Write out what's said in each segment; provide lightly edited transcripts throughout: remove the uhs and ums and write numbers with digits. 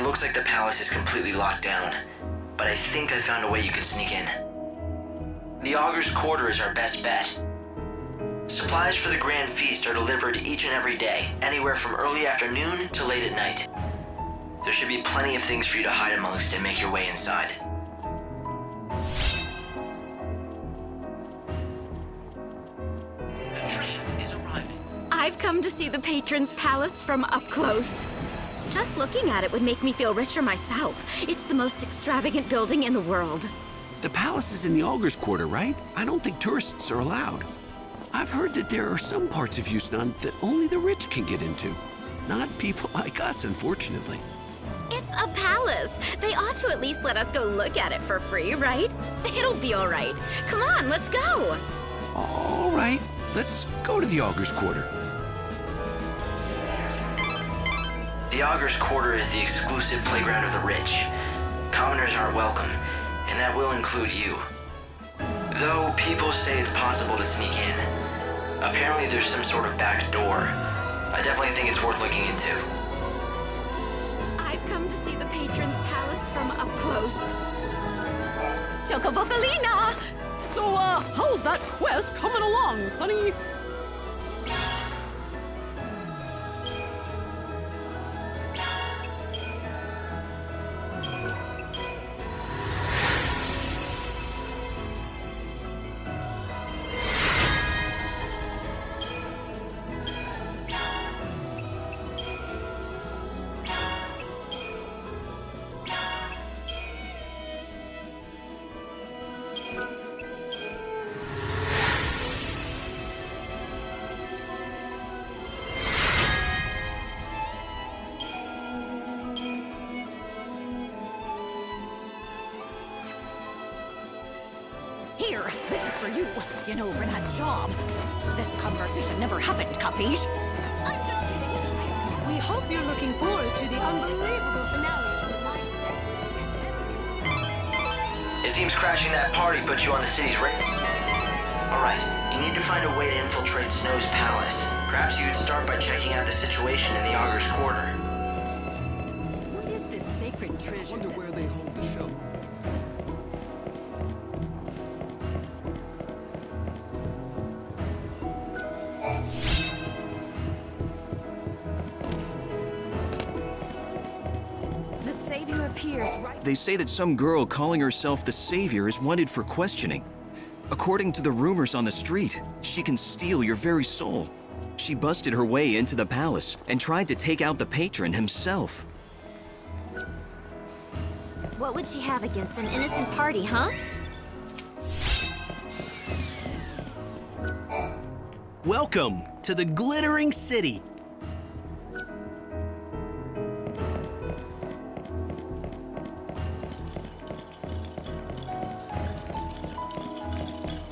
looks like the palace is completely locked down, but I think I found a way you can sneak in. The Augur's Quarter is our best bet. Supplies for the grand feast are delivered each and every day, anywhere from early afternoon to late at night. There should be plenty of things for you to hide amongst and make your way inside. The train is arriving. I've come to see the patron's palace from up close. Just looking at it would make me feel richer myself. It's the most extravagant building in the world. The palace is in the Augur's Quarter, right? I don't think tourists are allowed. I've heard that there are some parts of Yusnan that only the rich can get into. Not people like us, unfortunately. It's a palace. They ought to at least let us go look at it for free, right? It'll be all right. Come on, let's go. All right, let's go to the Augur's Quarter. The Augur's Quarter is the exclusive playground of the rich. Commoners aren't welcome, and that will include you. Though people say it's possible to sneak in. Apparently there's some sort of back door. I definitely think it's worth looking into. I've come to see the patron's palace from up close. Chocobocolina! So, how's that quest coming along, Sonny? Here, this is for you. You know, for that job. This conversation never happened, capiche? I'm just kidding. We hope you're looking forward to the unbelievable finale to the life. It seems crashing that party put you on the city's radar. Alright, you need to find a way to infiltrate Snow's palace. Perhaps you could start by checking out the situation in the Augur's Quarter. What is this sacred treasure? Wonder where they hold the show. The savior appears right. They say that some girl calling herself the Savior is wanted for questioning. According to the rumors on the street, she can steal your very soul. She busted her way into the palace and tried to take out the patron himself. What would she have against an innocent party, huh? Welcome to the Glittering City.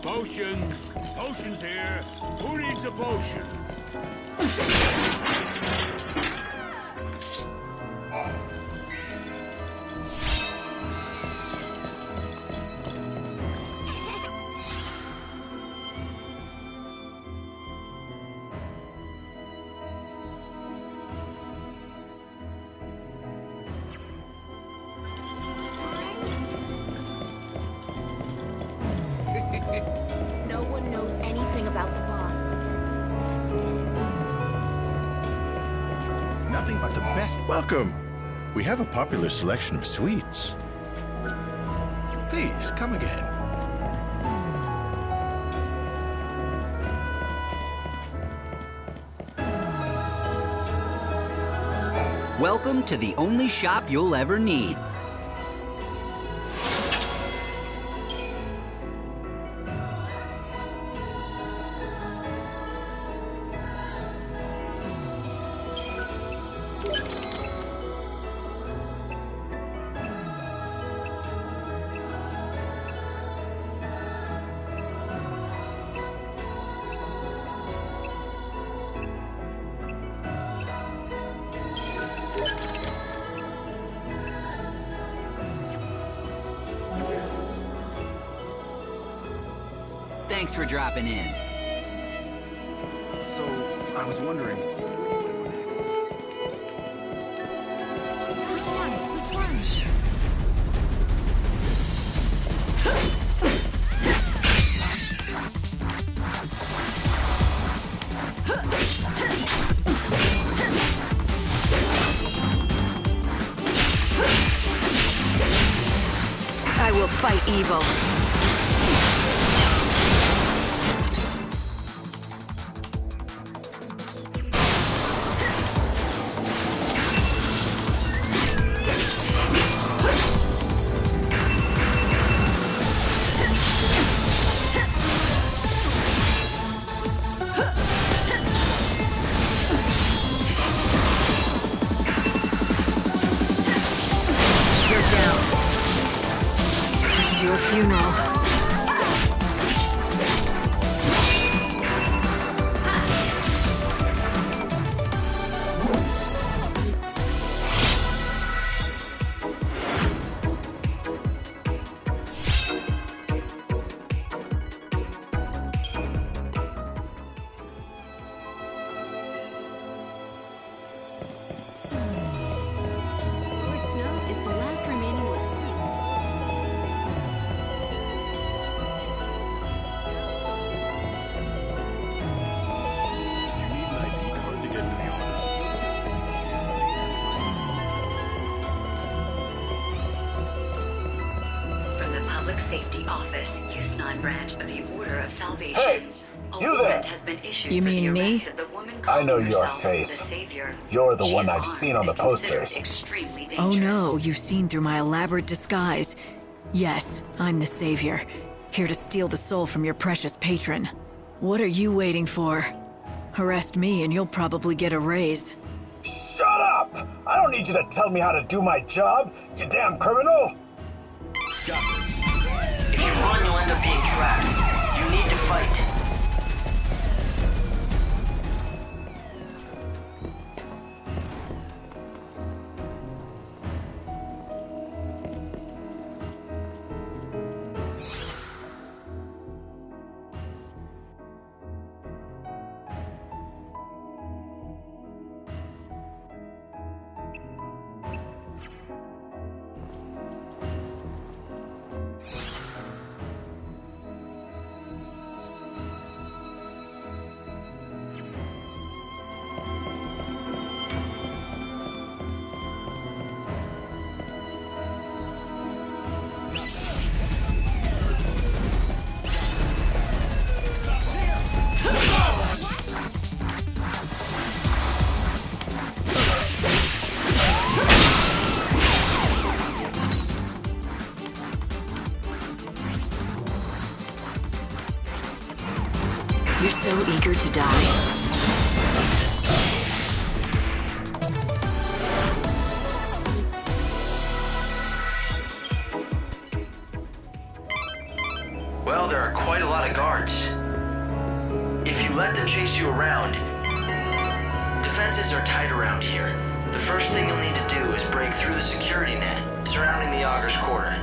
Potions! Potions here! Who needs a potion? No one knows anything about the boss. Nothing but the best. Welcome. We have a popular selection of sweets. Please, come again. Welcome to the only shop you'll ever need. Thanks for dropping in. So, I was wondering... Which one? will fight evil. Your funeral. Lord Snow is the last remaining listening. You need an ID card to get into the Augur's. From the Public Safety Office, Yusnan branch of the Order of Salvation. Hey, a you warrant there. has been issued You for mean the me? arrest of the woman I know calling your herself face. the Savior. You're the She one is I've seen on the armed and considered posters. extremely Oh dangerous. no, you've seen through my elaborate disguise. Yes, I'm the Savior, here to steal the soul from your precious patron. What are you waiting for? Arrest me and you'll probably get a raise. Shut up! I don't need you to tell me how to do my job, you damn criminal! Got this. If you run, you'll end up being trapped. You need to fight. You're so eager to die. Well, there are quite a lot of guards. If you let them chase you around, defenses are tight around here. The first thing you'll need to do is break through the security net surrounding the Augur's quarter.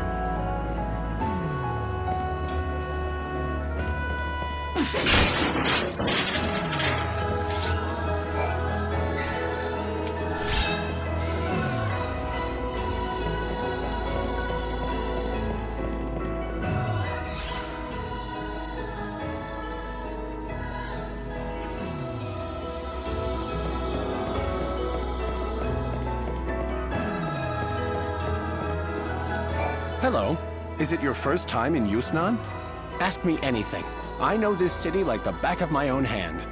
Hello. Is it your first time in Yusnan? Ask me anything. I know this city like the back of my own hand.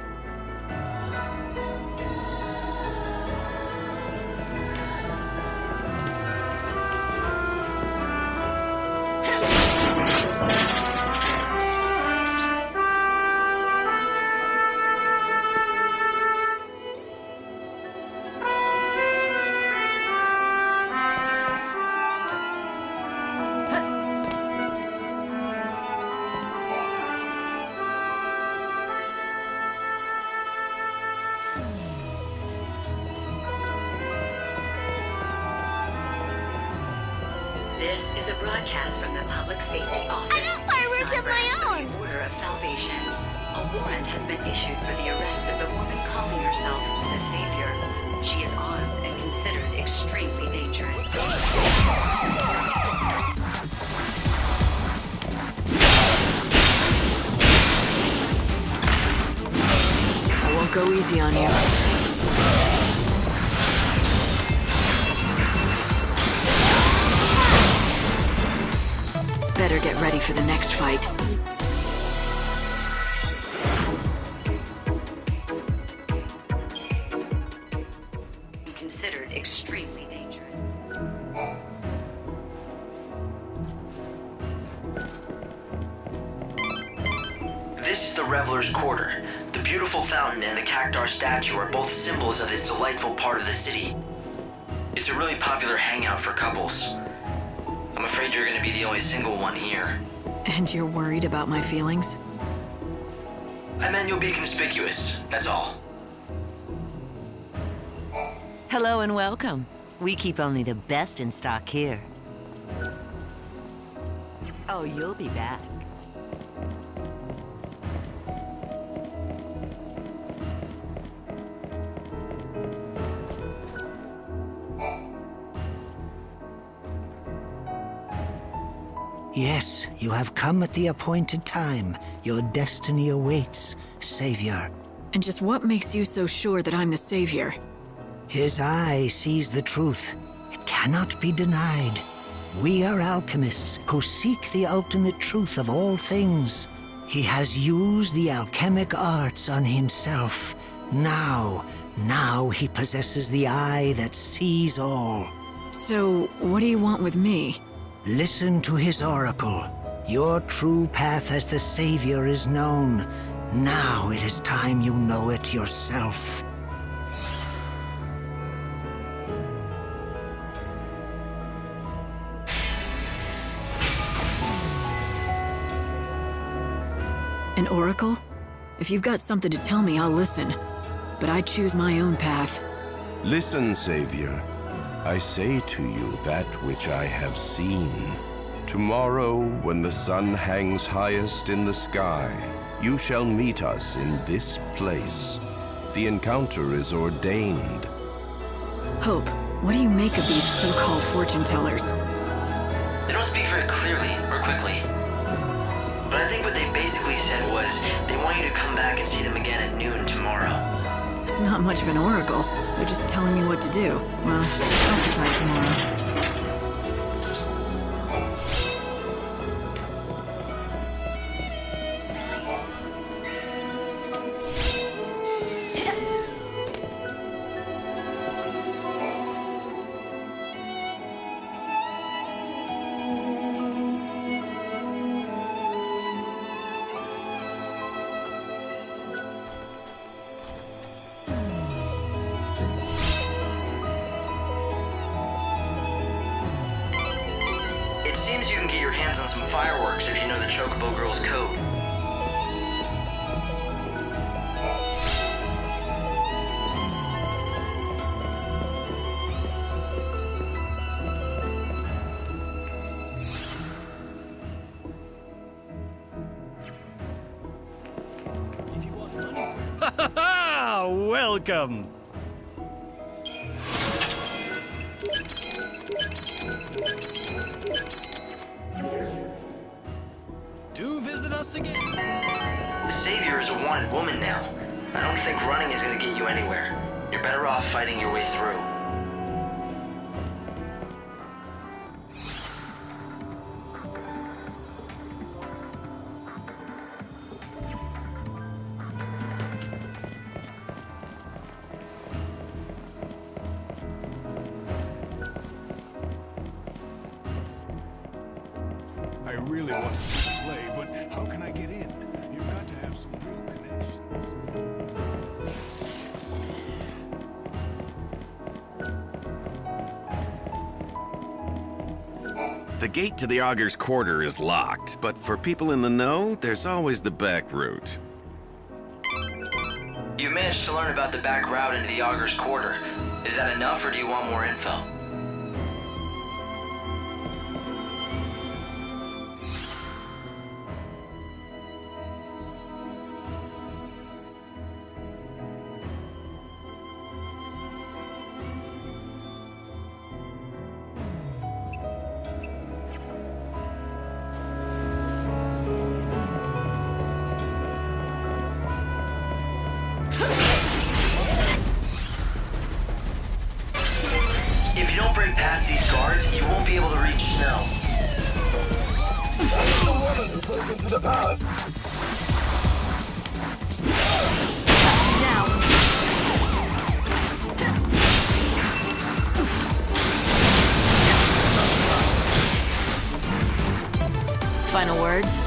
This is a broadcast from the Public Safety Office. I got fireworks of my own! The Order of Salvation. A warrant has been issued for the arrest of the woman calling herself the Savior. She is armed and considered extremely dangerous. I won't go easy on you. better get ready for the next fight. Be considered extremely dangerous. This is the Reveler's Quarter. The beautiful fountain and the Cactar statue are both symbols of this delightful part of the city. It's a really popular hangout for couples. I'm afraid you're gonna be the only single one here. And you're worried about my feelings? I meant you'll be conspicuous, that's all. Hello and welcome. We keep only the best in stock here. Oh, you'll be back. Yes, you have come at the appointed time. Your destiny awaits, Savior. And just what makes you so sure that I'm the Savior? His eye sees the truth. It cannot be denied. We are alchemists who seek the ultimate truth of all things. He has used the alchemic arts on himself. Now he possesses the eye that sees all. So, what do you want with me? Listen to his oracle. Your true path as the Savior is known. Now it is time you know it yourself. An oracle? If you've got something to tell me, I'll listen. But I choose my own path. Listen, Savior. I say to you that which I have seen. Tomorrow, when the sun hangs highest in the sky, you shall meet us in this place. The encounter is ordained. Hope, what do you make of these so-called fortune tellers? They don't speak very clearly or quickly. But I think what they basically said was they want you to come back and see them again at noon tomorrow. It's not much of an oracle. They're just telling me what to do. Well, I'll decide tomorrow. Seems you can get your hands on some fireworks if you know the Chocobo Girl's code. Welcome! Do visit us again. The Savior is a wanted woman now. I don't think running is going to get you anywhere. You're better off fighting your way through. I really want to play, but how can I get in? You've got to have some real connections. The gate to the Augur's Quarter is locked, but for people in the know, there's always the back route. You've managed to learn about the back route into the Augur's Quarter. Is that enough, or do you want more info? If the palace. Final words?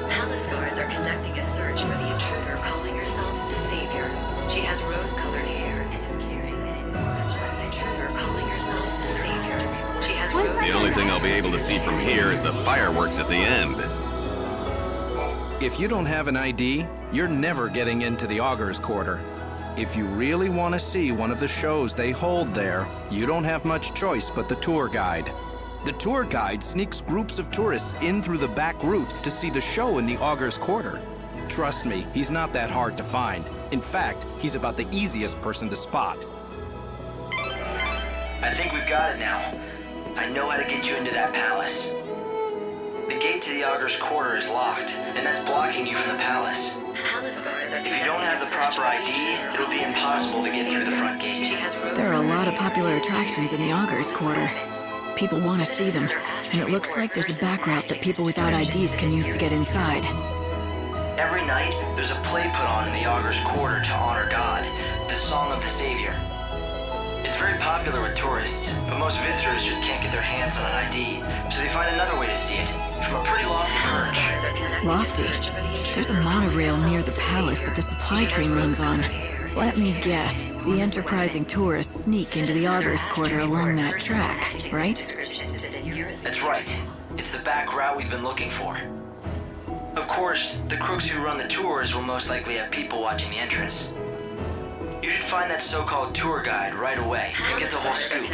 Palace guards are conducting a search for the intruder calling herself the Savior. She has rose-colored hair and is carrying an enormous weapon. Intruder calling herself the Savior. She has rose-colored The only thing I'll be able to see from here is the fireworks at the end. If you don't have an ID, you're never getting into the Augur's Quarter. If you really want to see one of the shows they hold there, you don't have much choice but the tour guide. The tour guide sneaks groups of tourists in through the back route to see the show in the Augur's Quarter. Trust me, he's not that hard to find. In fact, he's about the easiest person to spot. I think we've got it now. I know how to get you into that palace. The gate to the Augur's Quarter is locked, and that's blocking you from the palace. If you don't have the proper ID, it'll be impossible to get through the front gate. There are a lot of popular attractions in the Augur's Quarter. People want to see them, and it looks like there's a back route that people without IDs can use to get inside. Every night, there's a play put on in the Augur's Quarter to honor God, the Song of the Savior. It's very popular with tourists, but most visitors just can't get their hands on an ID, so they find another way to see it, from a pretty lofty perch. Lofty? There's a monorail near the palace that the supply train runs on. Let me guess, the enterprising tourists sneak into the Augur's Quarter along that track, right? That's right. It's the back route we've been looking for. Of course, the crooks who run the tours will most likely have people watching the entrance. You should find that so-called tour guide right away and get the whole scoop.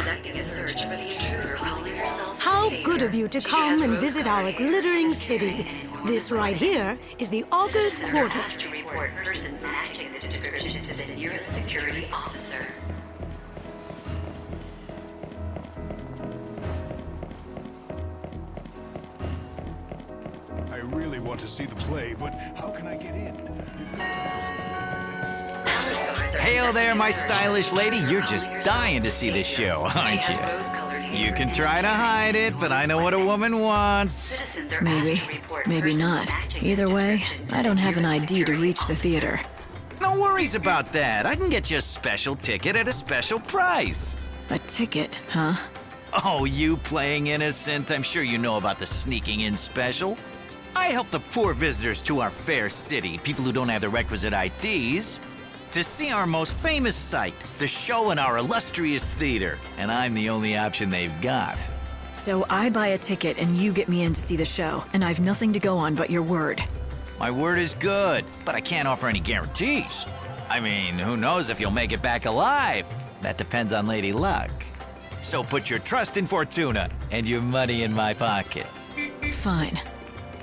How good of you to come and visit our glittering city. This right here is the Augur's Quarter. To report persons matching the description to the nearest security officer. I really want to see the play, but how can I get in? Hail there, my stylish lady. You're just dying to see this show, aren't you? You can try to hide it, but I know what a woman wants. Maybe. Maybe not. Either way, I don't have an ID to reach the theater. No worries about that. I can get you a special ticket at a special price. A ticket, huh? Oh, you playing innocent? I'm sure you know about the sneaking in special. I help the poor visitors to our fair city, people who don't have the requisite IDs, to see our most famous sight, the show in our illustrious theater. And I'm the only option they've got. So I buy a ticket and you get me in to see the show, and I've nothing to go on but your word. My word is good, but I can't offer any guarantees. I mean, who knows if you'll make it back alive? That depends on Lady Luck. So put your trust in Fortuna and your money in my pocket. Fine.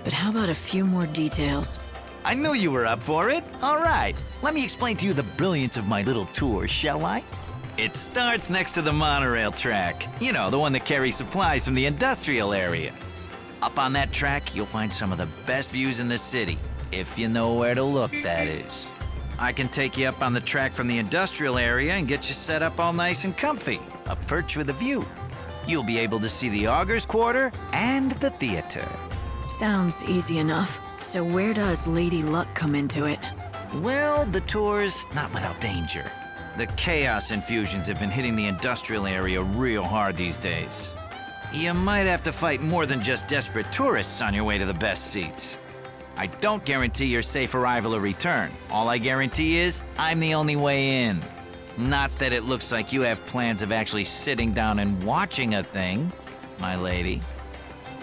But how about a few more details? I knew you were up for it. All right, let me explain to you the brilliance of my little tour, shall I? It starts next to the monorail track. You know, the one that carries supplies from the industrial area. Up on that track, you'll find some of the best views in the city, if you know where to look, that is. I can take you up on the track from the industrial area and get you set up all nice and comfy, a perch with a view. You'll be able to see the Augur's Quarter and the theater. Sounds easy enough. So where does Lady Luck come into it? Well, the tour's not without danger. The chaos infusions have been hitting the industrial area real hard these days. You might have to fight more than just desperate tourists on your way to the best seats. I don't guarantee your safe arrival or return. All I guarantee is I'm the only way in. Not that it looks like you have plans of actually sitting down and watching a thing, my lady.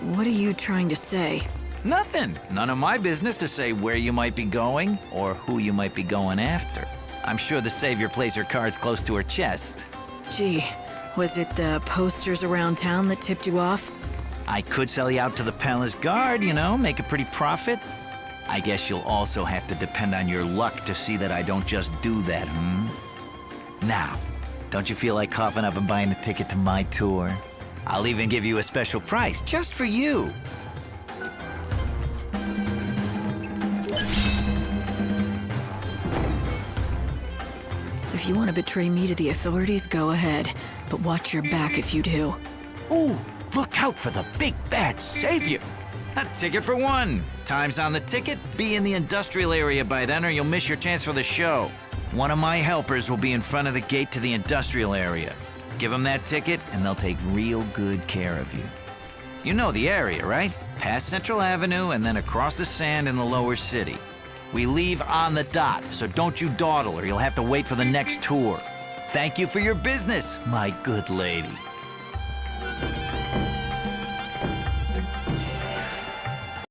What are you trying to say? Nothing. None of my business to say where you might be going or who you might be going after. I'm sure the Savior plays her cards close to her chest. Gee, was it the posters around town that tipped you off? I could sell you out to the palace guard, you know, make a pretty profit. I guess you'll also have to depend on your luck to see that I don't just do that, Now, don't you feel like coughing up and buying a ticket to my tour? I'll even give you a special price just for you. If you want to betray me to the authorities, go ahead. But watch your back if you do. Ooh, look out for the big bad savior. A ticket for one. Time's on the ticket. Be in the industrial area by then or you'll miss your chance for the show. One of my helpers will be in front of the gate to the industrial area. Give them that ticket and they'll take real good care of you. You know the area, right? Past Central Avenue and then across the sand in the lower city. We leave on the dot, so don't you dawdle or you'll have to wait for the next tour. Thank you for your business, my good lady.